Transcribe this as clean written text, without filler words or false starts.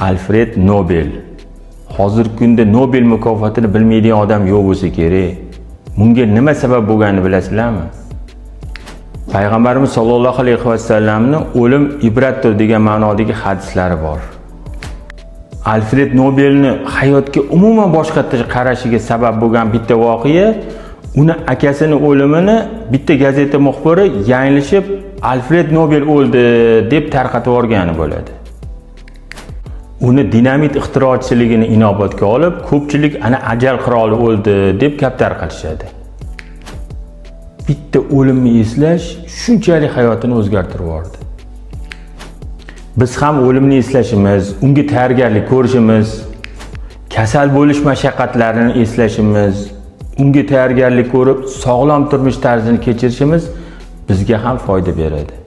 Alfred Nobel. Hozirgi kunda Nobel mukofotini bilmaydigan odam yo'q bo'lsa kerak. Bunga nima sabab bo'lganini bilasizlarmi? Payg'ambarimiz sollallohu alayhi vasallamning o'lim ibratdir degan ma'nodagi hadislari bor. Alfred Nobelni hayotga umuman boshqa qarashiga sabab bo'lgan bitta voqea, uni akasini o'limini bitta gazeta muxbiri yanglishib Alfred Nobel o'ldi deb tarqatib yuborgani bo'ladi. Uni dinamit ixtirochiligini inobatga olib, ko'pchilik ana ajal qiroli o'ldi deb gap tarqatishadi. Bitta o'limni eslash shunchalik hayotini o'zgartirib yubordi. Biz ham o'limni eslashimiz, unga tayyorgarlik ko'rishimiz, kasal bo'lish mashaqqatlarini eslashimiz, unga tayyorgarlik ko'rib, sog'lom turmush tarzini kechirishimiz bizga ham foyda beradi.